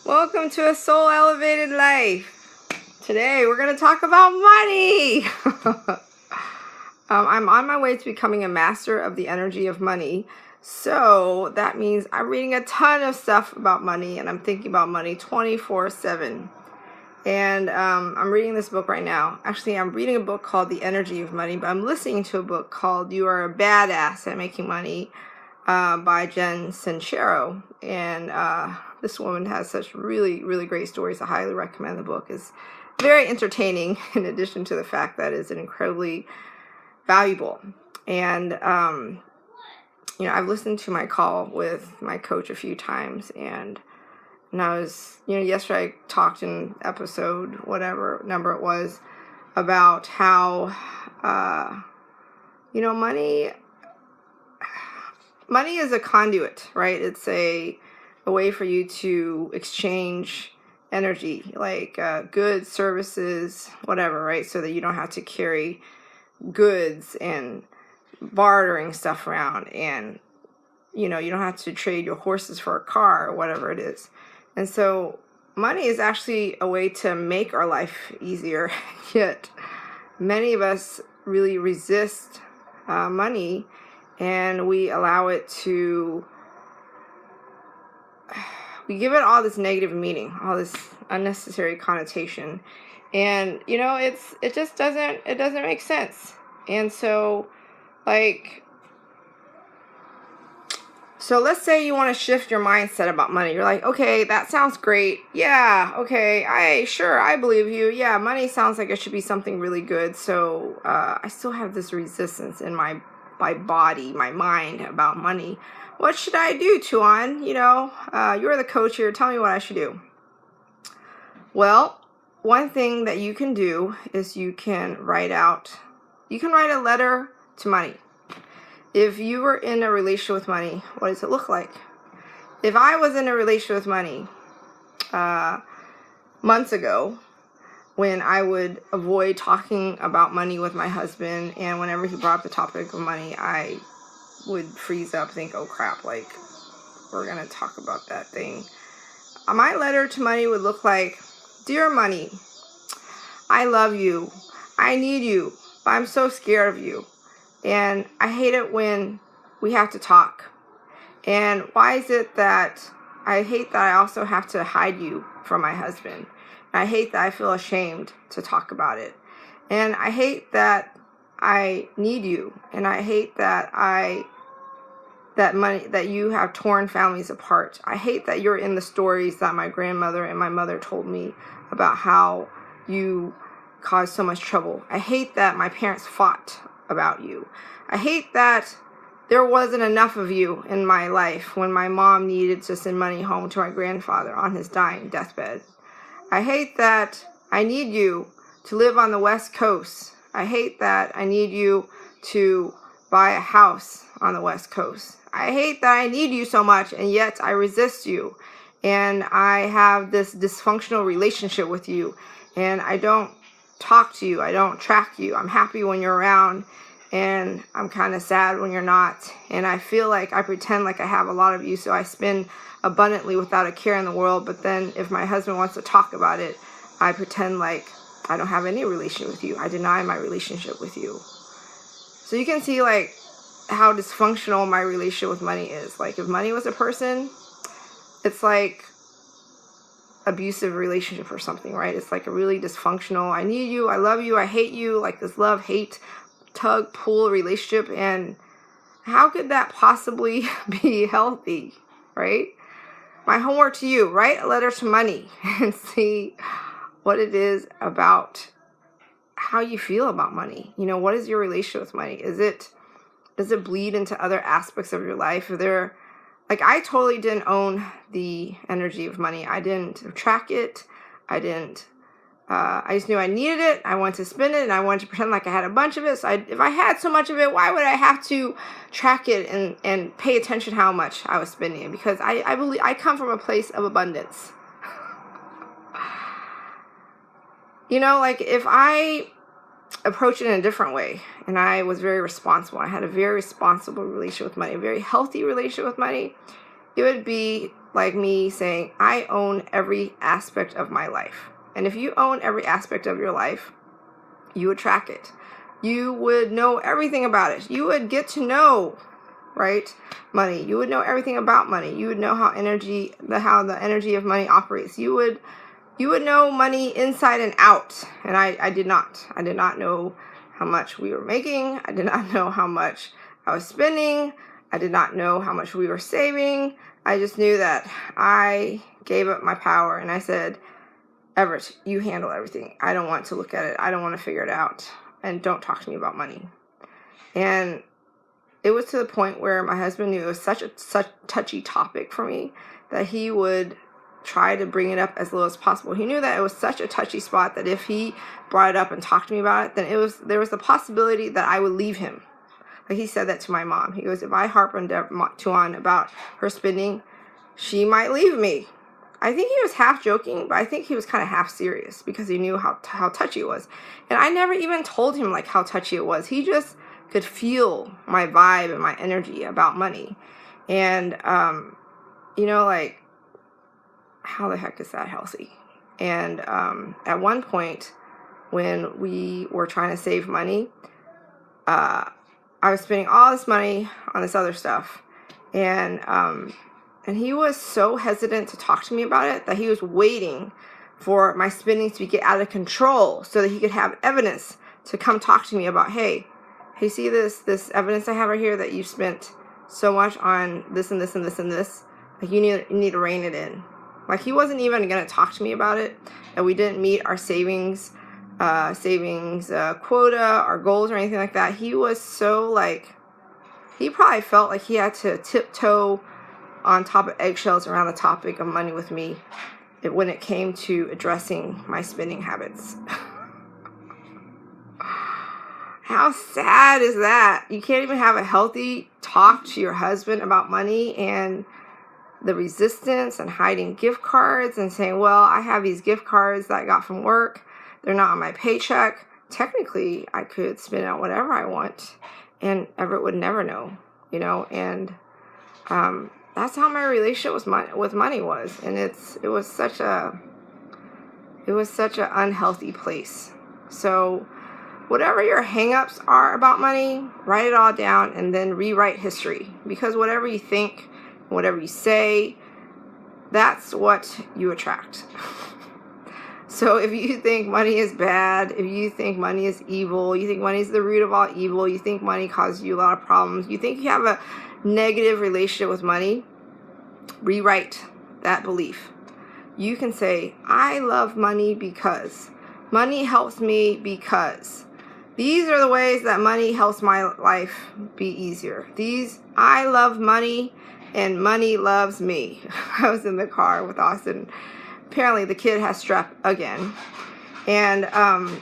Welcome to a soul elevated life. Today we're going to talk about money. I'm on my way to becoming a master of the energy of money. So that means I'm reading a ton of stuff about money and I'm thinking about money 24/7. And I'm reading this book right now. Actually, I'm reading a book called The Energy of Money, but I'm listening to a book called You Are a Badass at Making Money by Jen Sincero. And this woman has such really, really great stories. I highly recommend the book. It's very entertaining in addition to the fact that it's incredibly valuable. And, I've listened to my call with my coach a few times, and I was, yesterday I talked in episode, whatever number it was, about how, money is a conduit, right? It's a way for you to exchange energy, like goods, services, whatever, right? So that you don't have to carry goods and bartering stuff around, and you don't have to trade your horses for a car or whatever it is. And so money is actually a way to make our life easier. Yet many of us really resist money, and we allow it to, we give it all this negative meaning, all this unnecessary connotation. And it just doesn't make sense. And so let's say you want to shift your mindset about money. You're like, okay, that sounds great. Yeah, okay, I believe you. Yeah, money sounds like it should be something really good. So I still have this resistance in my body, my mind about money. What should I do, Tuan? You're the coach here. Tell me what I should do. Well, one thing that you can do is you can write a letter to money. If you were in a relationship with money, what does it look like? If I was in a relationship with money months ago, when I would avoid talking about money with my husband, and whenever he brought up the topic of money, I would freeze up, think, oh crap, like, we're going to talk about that thing. My letter to money would look like, dear money, I love you. I need you, but I'm so scared of you. And I hate it when we have to talk. And why is it that I hate that I also have to hide you from my husband? And I hate that I feel ashamed to talk about it. And I hate that I need you. And I hate that that you have torn families apart. I hate that you're in the stories that my grandmother and my mother told me about how you caused so much trouble. I hate that my parents fought about you. I hate that there wasn't enough of you in my life when my mom needed to send money home to my grandfather on his dying deathbed. I hate that I need you to live on the West Coast. I hate that I need you to buy a house on the West Coast. I hate that I need you so much, and yet I resist you. And I have this dysfunctional relationship with you, and I don't talk to you. I don't track you. I'm happy when you're around, and I'm kind of sad when you're not. And I feel like I pretend like I have a lot of you, so I spend abundantly without a care in the world. But then if my husband wants to talk about it, I pretend like I don't have any relation with you. I deny my relationship with you. So you can see like how dysfunctional my relationship with money is. Like if money was a person, it's like abusive relationship or something, right? It's like a really dysfunctional, I need you, I love you, I hate you, like this love-hate tug-pull relationship. And how could that possibly be healthy, right? My homework to you, write a letter to money and see what it is about how you feel about money. What is your relationship with money? Does it bleed into other aspects of your life? I totally didn't own the energy of money. I didn't track it. I just knew I needed it. I wanted to spend it, and I wanted to pretend like I had a bunch of it. So if I had so much of it, why would I have to track it and pay attention how much I was spending? Because I believe I come from a place of abundance. If I approach it in a different way, and I was very responsible, I had a very responsible relationship with money, a very healthy relationship with money, it would be like me saying, I own every aspect of my life. And if you own every aspect of your life, you would track it. You would know everything about it. You would get to know, right, money. You would know everything about money. You would know how the energy of money operates. You would know money inside and out. And I did not. I did not know how much we were making. I did not know how much I was spending. I did not know how much we were saving. I just knew that I gave up my power and I said, Everett, you handle everything. I don't want to look at it. I don't want to figure it out. And don't talk to me about money. And it was to the point where my husband knew it was such touchy topic for me that he would try to bring it up as low as possible. He knew that it was such a touchy spot that if he brought it up and talked to me about it, then there was the possibility that I would leave him. Like he said that to my mom. He goes, if I harp on about her spending, she might leave me. I think he was half joking, but I think he was kind of half serious because he knew how touchy it was. And I never even told him like how touchy it was. He just could feel my vibe and my energy about money. And, like, how the heck is that healthy? And at one point when we were trying to save money, I was spending all this money on this other stuff. And he was so hesitant to talk to me about it that he was waiting for my spending to get out of control so that he could have evidence to come talk to me about, hey, see this evidence I have right here that you spent so much on this and this and this and this. Like you need to rein it in. Like he wasn't even going to talk to me about it, and we didn't meet our savings quota, our goals, or anything like that. He was so like, he probably felt like he had to tiptoe on top of eggshells around the topic of money with me when it came to addressing my spending habits. How sad is that? You can't even have a healthy talk to your husband about money, and the resistance and hiding gift cards and saying, well, I have these gift cards that I got from work. They're not on my paycheck. Technically, I could spend on whatever I want, and Everett would never know, and that's how my relationship with money was. And it was such an unhealthy place. So whatever your hangups are about money, write it all down and then rewrite history. Because whatever you think, whatever you say, that's what you attract. So if you think money is bad, if you think money is evil, you think money is the root of all evil, you think money causes you a lot of problems, you think you have a negative relationship with money, rewrite that belief. You can say, I love money because money helps me, because these are the ways that money helps my life be easier. I love money and money loves me. I was in the car with Austin. Apparently the kid has strep again. And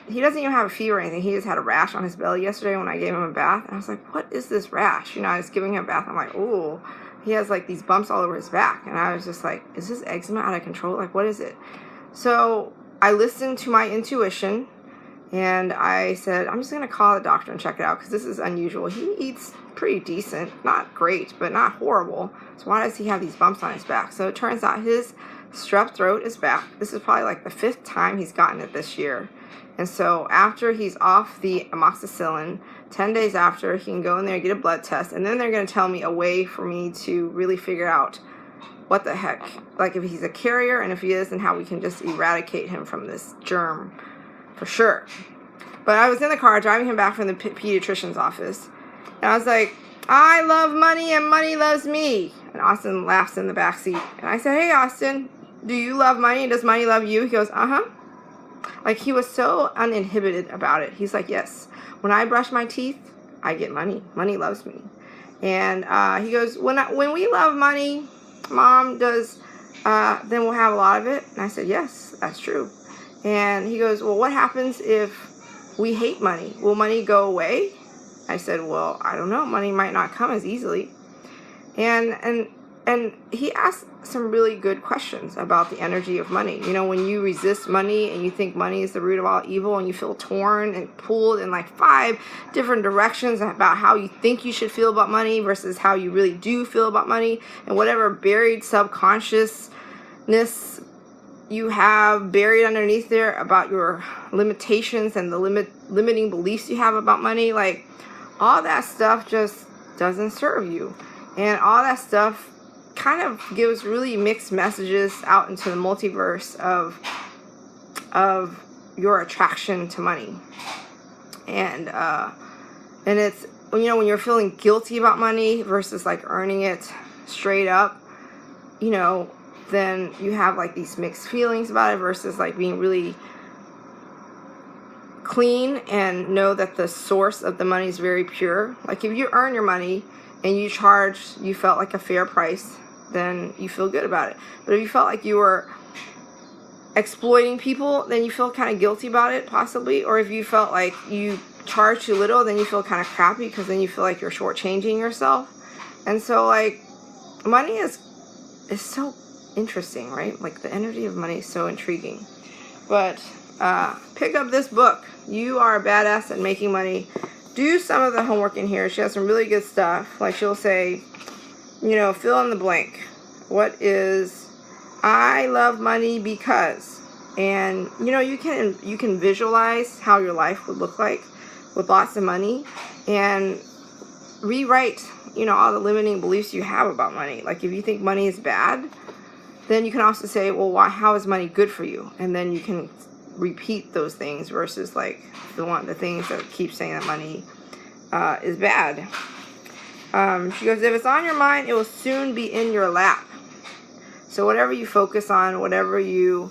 he doesn't even have a fever or anything. He just had a rash on his belly yesterday when I gave him a bath. And I was like, what is this rash? I was giving him a bath. I'm like, ooh, he has like these bumps all over his back. And I was just like, is this eczema out of control? Like, what is it? So I listened to my intuition and I said, I'm just going to call the doctor and check it out because this is unusual. He eats pretty decent, not great, but not horrible. So why does he have these bumps on his back? So it turns out his strep throat is back. This is probably like the 5th time he's gotten it this year. And so after he's off the amoxicillin, 10 days after, he can go in there and get a blood test. And then they're going to tell me a way for me to really figure out what the heck, like if he's a carrier, and if he is, and how we can just eradicate him from this germ for sure. But I was in the car driving him back from the pediatrician's office. And I was like, I love money and money loves me. And Austin laughs in the back seat. And I said, hey, Austin, do you love money? Does money love you? He goes, uh-huh. Like he was so uninhibited about it. He's like, yes, when I brush my teeth, I get money. Money loves me. And he goes, when we love money, Mom, then we'll have a lot of it? And I said, yes, that's true. And he goes, well, what happens if we hate money? Will money go away? I said, well, I don't know. Money might not come as easily. And And he asked some really good questions about the energy of money. You know, when you resist money and you think money is the root of all evil, and you feel torn and pulled in like 5 different directions about how you think you should feel about money versus how you really do feel about money, and whatever buried subconsciousness you have buried underneath there about your limitations and the limiting beliefs you have about money, like all that stuff just doesn't serve you. And all that stuff kind of gives really mixed messages out into the multiverse of your attraction to money. And it's, you know, when you're feeling guilty about money versus like earning it straight up, you know, then you have like these mixed feelings about it versus like being really clean and know that the source of the money is very pure. Like if you earn your money and you felt like a fair price, then you feel good about it. But if you felt like you were exploiting people, then you feel kind of guilty about it, possibly. Or if you felt like you charge too little, then you feel kind of crappy because then you feel like you're shortchanging yourself. And so like money is so interesting, right? Like the energy of money is so intriguing. But pick up this book. You Are a Badass at Making Money. Do some of the homework in here. She has some really good stuff. Like she'll say, you know, fill in the blank. What is, I love money because, and you know, you can visualize how your life would look like with lots of money, and rewrite, you know, all the limiting beliefs you have about money. Like if you think money is bad, then you can also say, well, how is money good for you? And then you can repeat those things versus like the things that keep saying that money is bad. She goes, if it's on your mind, it will soon be in your lap. So whatever you focus on, whatever you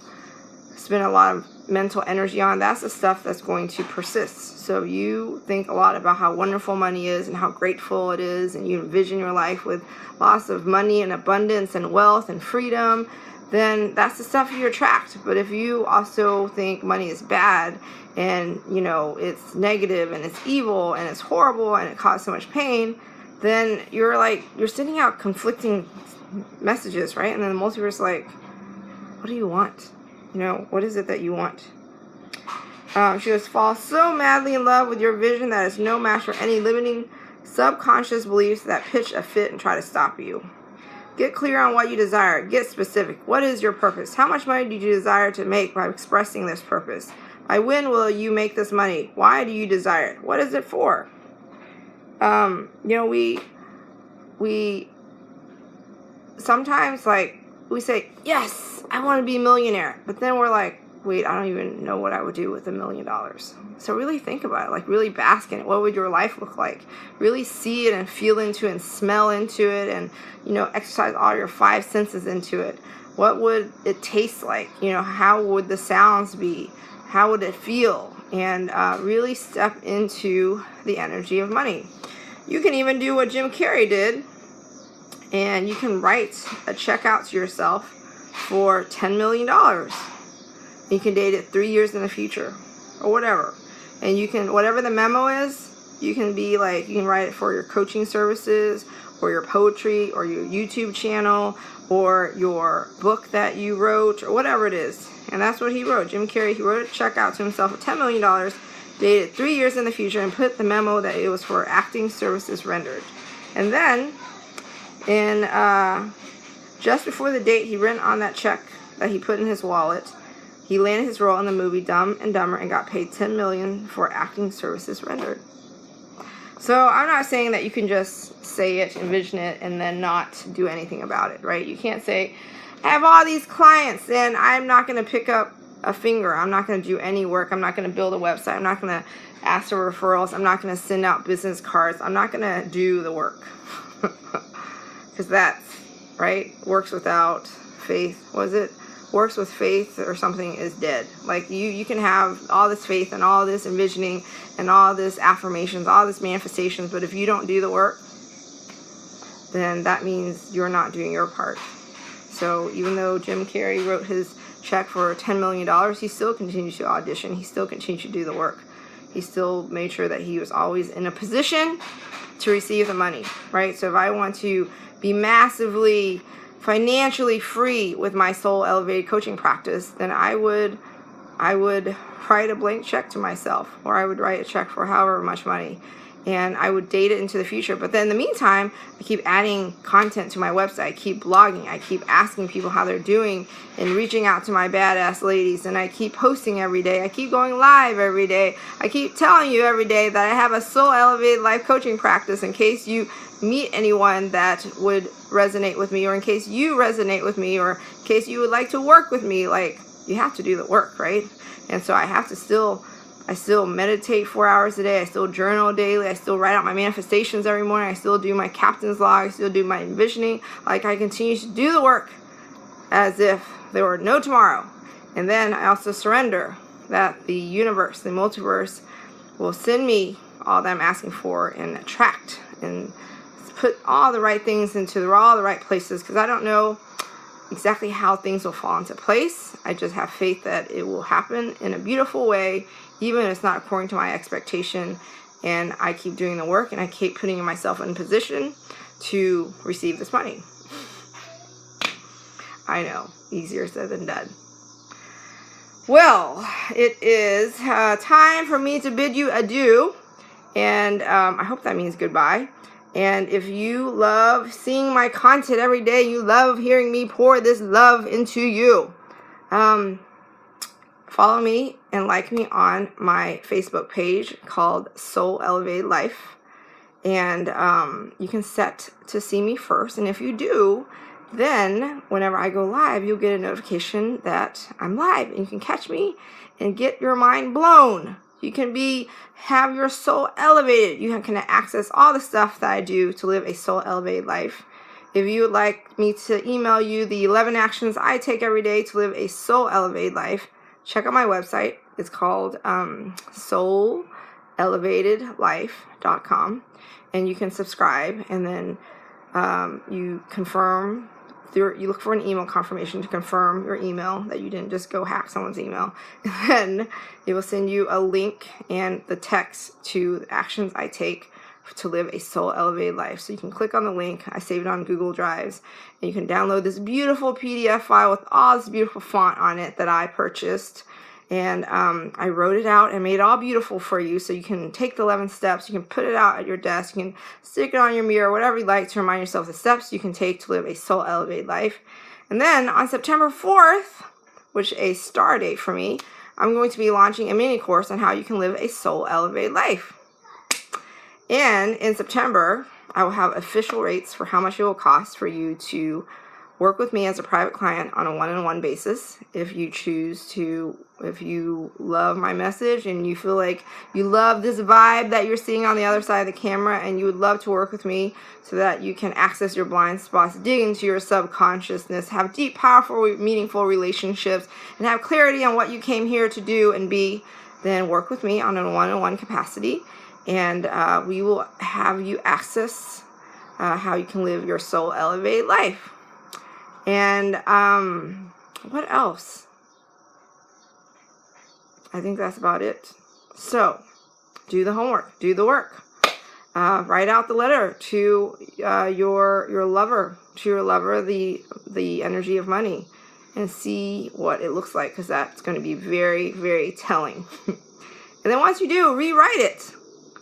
spend a lot of mental energy on, that's the stuff that's going to persist. So if you think a lot about how wonderful money is and how grateful it is, and you envision your life with lots of money and abundance and wealth and freedom, then that's the stuff you attract. But if you also think money is bad and, you know, it's negative and it's evil and it's horrible and it causes so much pain, then you're sending out conflicting messages, right? And then the multiverse is like, what do you want? You know, what is it that you want? She goes, fall so madly in love with your vision that is no match for any limiting subconscious beliefs that pitch a fit and try to stop you. Get clear on what you desire. Get specific. What is your purpose? How much money do you desire to make by expressing this purpose? By when will you make this money? Why do you desire it? What is it for? You know, we sometimes like we say, yes, I want to be a millionaire. But then we're like, wait, I don't even know what I would do with $1 million. So really think about it, like really bask in it. What would your life look like? Really see it and feel into it and smell into it, and, you know, exercise all your 5 senses into it. What would it taste like? You know, how would the sounds be? How would it feel? And really step into the energy of money. You can even do what Jim Carrey did, and you can write a check out to yourself for $10 million. You can date it 3 years in the future or whatever. And you can, whatever the memo is, you can be like, you can write it for your coaching services or your poetry or your YouTube channel or your book that you wrote or whatever it is. And that's what he wrote. Jim Carrey, he wrote a check out to himself for $10 million, dated 3 years in the future, and put the memo that it was for acting services rendered. And then, in just before the date he written on that check that he put in his wallet, he landed his role in the movie Dumb and Dumber and got paid $10 million for acting services rendered. So I'm not saying that you can just say it, envision it, and then not do anything about it, right? You can't say, I have all these clients and I'm not going to pick up a finger. I'm not going to do any work. I'm not going to build a website. I'm not going to ask for referrals. I'm not going to send out business cards. I'm not going to do the work. Because that's, right? Works without faith. Was it? Works with faith or something is dead. Like you can have all this faith and all this envisioning and all this affirmations, all this manifestations, but if you don't do the work, then that means you're not doing your part. So even though Jim Carrey wrote his check for $10 million, he still continued to audition. He still continued to do the work. He still made sure that he was always in a position to receive the money, right? So if I want to be massively financially free with my Soul Elevated coaching practice, then I would write a blank check to myself, or I would write a check for however much money, and I would date it into the future. But then in the meantime, I keep adding content to my website. I keep blogging. I keep asking people how they're doing and reaching out to my badass ladies. And I keep posting every day. I keep going live every day. I keep telling you every day that I have a Soul Elevated Life coaching practice in case you meet anyone that would resonate with me, or in case you resonate with me, or in case you would like to work with me. Like, you have to do the work, right? And so I have to I still meditate 4 hours a day. I still journal daily. I still write out my manifestations every morning. I still do my captain's log. I still do my envisioning. Like, I continue to do the work as if there were no tomorrow. And then I also surrender that the universe, the multiverse, will send me all that I'm asking for and attract and put all the right things into all the right places, because I don't know exactly how things will fall into place. I just have faith that it will happen in a beautiful way, even if it's not according to my expectation. And I keep doing the work, and I keep putting myself in position to receive this money. I know, easier said than done. Well, it is time for me to bid you adieu, and I hope that means goodbye. And if you love seeing my content every day, you love hearing me pour this love into you, follow me and like me on my Facebook page called Soul Elevated Life. And you can set to see me first. And if you do, then whenever I go live, you'll get a notification that I'm live, and you can catch me and get your mind blown. You can have your soul elevated. You can access all the stuff that I do to live a soul elevated life. If you would like me to email you the 11 actions I take every day to live a soul elevated life, check out my website. It's called soulelevatedlife.com, and you can subscribe, and then you confirm. You look for an email confirmation to confirm your email, that you didn't just go hack someone's email. And then it will send you a link and the text to the actions I take to live a soul elevated life. So you can click on the link. I save it on Google Drives, and you can download this beautiful PDF file with all this beautiful font on it that I purchased. And I wrote it out and made it all beautiful for you, so you can take the 11 steps. You can put it out at your desk. You can stick it on your mirror, whatever you like, to remind yourself the steps you can take to live a soul elevated life. And then on September 4th, which is a star date for me, I'm going to be launching a mini course on how you can live a soul elevated life. And in September, I will have official rates for how much it will cost for you to work with me as a private client on a one-on-one basis. If you choose to, if you love my message and you feel like you love this vibe that you're seeing on the other side of the camera, and you would love to work with me so that you can access your blind spots, dig into your subconsciousness, have deep, powerful, meaningful relationships, and have clarity on what you came here to do and be, then work with me on a one-on-one capacity, and we will have you access how you can live your soul elevated life. And what else? I think that's about it. So do the homework, do the work. Write out the letter to your lover, the energy of money, and see what it looks like, because that's going to be very, very telling. And then once you do, rewrite it,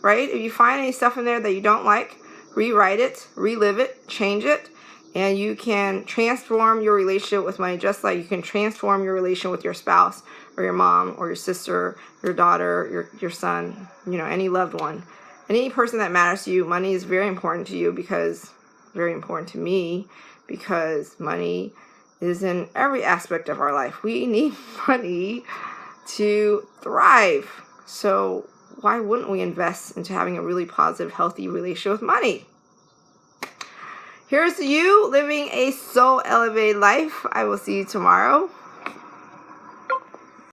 right? If you find any stuff in there that you don't like, rewrite it, relive it, change it. And you can transform your relationship with money, just like you can transform your relation with your spouse or your mom or your sister, your daughter, your son, any loved one. And any person that matters to you. Money is very important to you, very important to me, because money is in every aspect of our life. We need money to thrive. So why wouldn't we invest into having a really positive, healthy relationship with money? Here's to you living a soul elevated life. I will see you tomorrow.